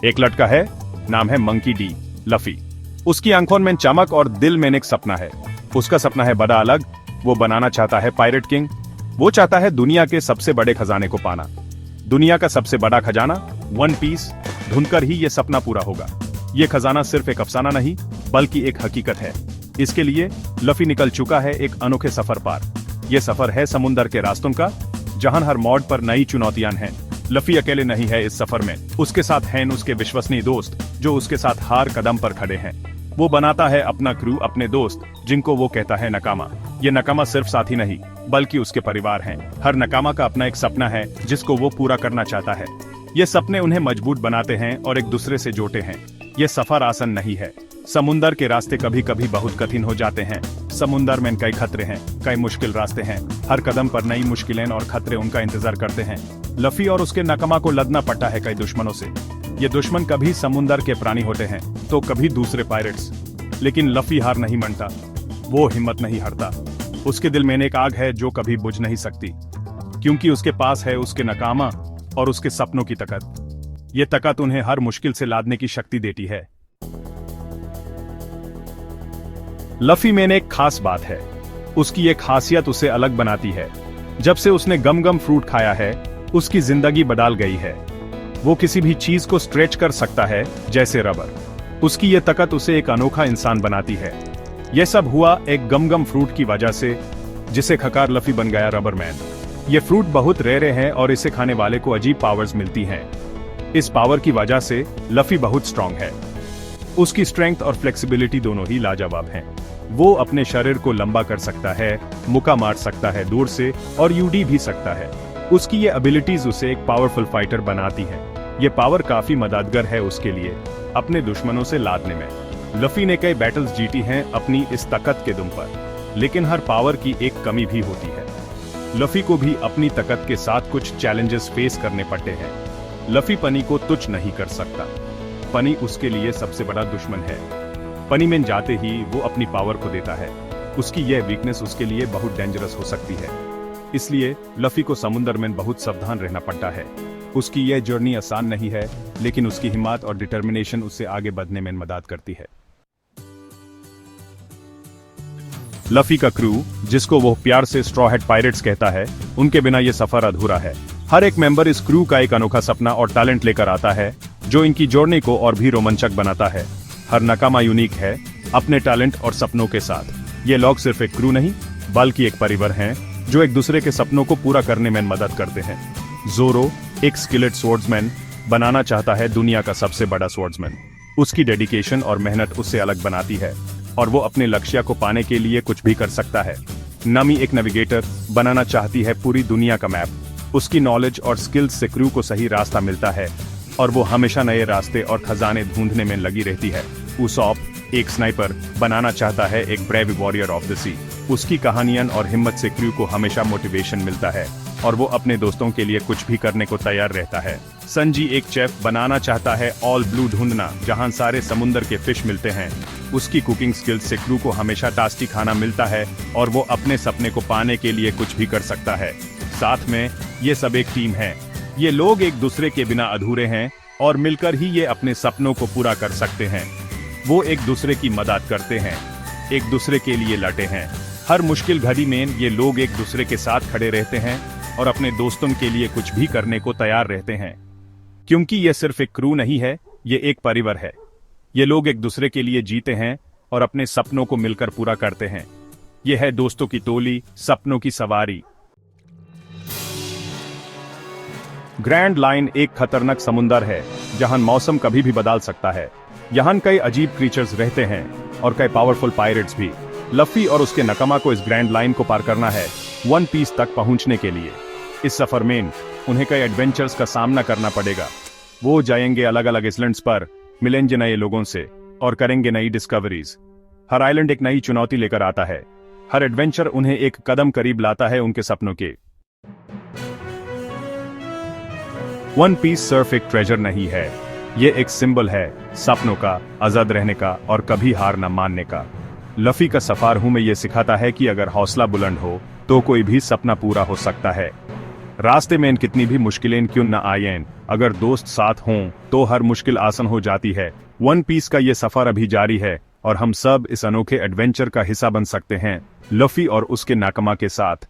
एक लड़का है, नाम है मंकी डी, लफी। उसकी आंखों में चमक और दिल में एक सपना है। उसका सपना है बड़ा अलग। वो बनाना चाहता है पायरेट किंग। वो चाहता है दुनिया के सबसे बड़े खजाने को पाना। दुनिया का सबसे बड़ा खजाना वन पीस ढूंढकर ही ये सपना पूरा होगा। ये खजाना सिर्फ एक अफसाना नहीं बल्कि एक हकीकत है। इसके लिए लफी निकल चुका है एक अनोखे सफर पार। ये सफर है समुंदर के रास्तों का, जहां हर मोड़ पर नई चुनौतियां हैं। लफी अकेले नहीं है इस सफर में। उसके साथ हैं उसके विश्वसनीय दोस्त जो उसके साथ हर कदम पर खड़े हैं। वो बनाता है अपना क्रू, अपने दोस्त, जिनको वो कहता है नकामा। ये नकामा सिर्फ साथी नहीं बल्कि उसके परिवार हैं। हर नकामा का अपना एक सपना है जिसको वो पूरा करना चाहता है। ये सपने उन्हें मजबूत बनाते हैं और एक दूसरे से जोड़ते हैं। ये सफर आसान नहीं है। समुंदर के रास्ते कभी कभी बहुत कठिन हो जाते हैं। समुंदर में कई खतरे हैं, कई मुश्किल रास्ते हैं। हर कदम पर नई मुश्किलें और खतरे उनका इंतजार करते हैं। लफी और उसके नकामा को लड़ना पड़ता है कई दुश्मनों से। ये दुश्मन कभी समुंदर के प्राणी होते हैं तो कभी दूसरे पायरेट्स। लेकिन लफी हार नहीं मानता। वो हिम्मत नहीं हारता। उसके दिल में एक आग है जो कभी बुझ नहीं सकती, क्योंकि उसके पास है उसके नकामा और उसके सपनों की ताकत। ये ताकत उन्हें हर मुश्किल से लादने की शक्ति देती है। लफी में एक खास बात है। उसकी एक खासियत उसे अलग बनाती है। जब से उसने गम गम फ्रूट खाया है, उसकी जिंदगी बदल गई है। वो किसी भी चीज को स्ट्रेच कर सकता है, जैसे रबर। उसकी ये ताकत उसे एक अनोखा इंसान बनाती है। यह सब हुआ एक गम गम फ्रूट की वजह से, जिसे खाकर लफी बन गया रबर मैन। ये फ्रूट बहुत रेयर है और इसे खाने वाले को अजीब पावर्स मिलती हैं। इस पावर की वजह से लफी बहुत स्ट्रांग है। उसकी स्ट्रेंथ और फ्लेक्सिबिलिटी दोनों ही लाजवाब हैं। वो अपने शरीर को लंबा कर सकता है, मुक्का मार सकता है दूर से और यूडी भी सकता है। उसकी ये एबिलिटीज उसे एक पावरफुल फाइटर बनाती हैं। ये पावर काफी मददगार है उसके लिए अपने दुश्मनों से लड़ने में। लफी ने कई बैटल्स जीती हैं अपनी इस ताकत के दम पर, लेकिन हर पावर की एक कमी भी होती है। लफी को भी अपनी ताकत के साथ कुछ चैलेंजेस फेस करने पड़ते हैं। लफी पनी को तुच्छ नहीं कर सकता। पनी उसके लिए सबसे बड़ा दुश्मन है। पनी में जाते ही वो अपनी पावर को देता है। उसकी यह वीकनेस उसके लिए बहुत डेंजरस हो सकती है। इसलिए लफी को समुद्र में बहुत सावधान रहना पड़ता है। उसकी यह जर्नी आसान नहीं है, लेकिन उसकी हिम्मत और डिटर्मिनेशन उससे आगे बढ़ने में मदद करती है। लफी का क्रू, जिसको वो प्यार से स्ट्रॉ हेड पायरेट्स कहता है, उनके बिना यह सफर अधूरा है। हर एक मेंबर इस क्रू का एक अनोखा सपना और टैलेंट लेकर आता है, जो इनकी जर्नी को और भी रोमांचक बनाता है। हर नकामा यूनिक है अपने टैलेंट और सपनों के साथ। ये लोग सिर्फ एक क्रू नहीं बल्कि एक परिवार हैं, जो एक दूसरे के सपनों को पूरा करने में मदद करते हैं। जोरो एक स्किलेट स्वॉर्ड्समैन बनाना चाहता है दुनिया का सबसे बड़ा स्वॉर्ड्समैन। उसकी डेडिकेशन और मेहनत उससे अलग बनाती है और वो अपने लक्ष्य को पाने के लिए कुछ भी कर सकता है। नमी एक नेविगेटर बनाना चाहती है पूरी दुनिया का मैप। उसकी नॉलेज और स्किल्स से क्रू को सही रास्ता मिलता है और वो हमेशा नए रास्ते और खजाने ढूंढने में लगी रहती है। उसॉप एक स्नाइपर बनाना चाहता है, एक ब्रेव वॉरियर ऑफ द सी। उसकी कहानियां और हिम्मत से क्रू को हमेशा मोटिवेशन मिलता है और वो अपने दोस्तों के लिए कुछ भी करने को तैयार रहता है। संजी एक चेफ बनाना चाहता है, ऑल ब्लू ढूंढना जहां सारे समुद्र के फिश मिलते हैं। उसकी कुकिंग स्किल्स से क्रू को हमेशा टेस्टी खाना मिलता है और वो अपने सपने को पाने के लिए कुछ भी कर सकता है। साथ में ये सब एक टीम है। ये लोग एक दूसरे के बिना अधूरे हैं और मिलकर ही ये अपने सपनों को पूरा कर सकते हैं। वो एक दूसरे की मदद करते हैं, एक दूसरे के लिए लड़ते हैं। हर मुश्किल घड़ी में ये लोग एक दूसरे के साथ खड़े रहते हैं और अपने दोस्तों के लिए कुछ भी करने को तैयार रहते हैं। क्योंकि ये सिर्फ एक क्रू नहीं है, ये एक परिवार है। ये लोग एक दूसरे के लिए जीते हैं और अपने सपनों को मिलकर पूरा करते हैं। ये है दोस्तों की टोली, सपनों की सवारी। ग्रैंड लाइन एक खतरनाक समुंदर है जहां मौसम कभी भी बदल सकता है। यहाँ कई अजीब क्रीचर्स रहते हैं और कई पावरफुल पायरेट्स भी। लफी और उसके नकामा को इस ग्रैंड लाइन को पार करना है वन पीस तक पहुंचने के लिए। इस सफर में उन्हें कई एडवेंचर्स का सामना करना पड़ेगा। वो जाएंगे अलग अलग आइलैंड्स पर, मिलेंगे नए लोगों से और करेंगे नई डिस्कवरीज। हर आइलैंड एक नई चुनौती लेकर आता है। हर एडवेंचर उन्हें एक कदम करीब लाता है उनके सपनों के। वन पीस सिर्फ एक ट्रेजर नहीं है, ये एक सिंबल है सपनों का, आजाद रहने का और कभी हार न मानने का। लफी का सफर हमें ये सिखाता है कि अगर हौसला बुलंद हो तो कोई भी सपना पूरा हो सकता है। रास्ते में कितनी भी मुश्किलें क्यों न आएं, अगर दोस्त साथ हों तो हर मुश्किल आसान हो जाती है। वन पीस का ये सफर अभी जारी है और हम सब इस अनोखे एडवेंचर का हिस्सा बन सकते हैं, लफी और उसके नाकमा के साथ।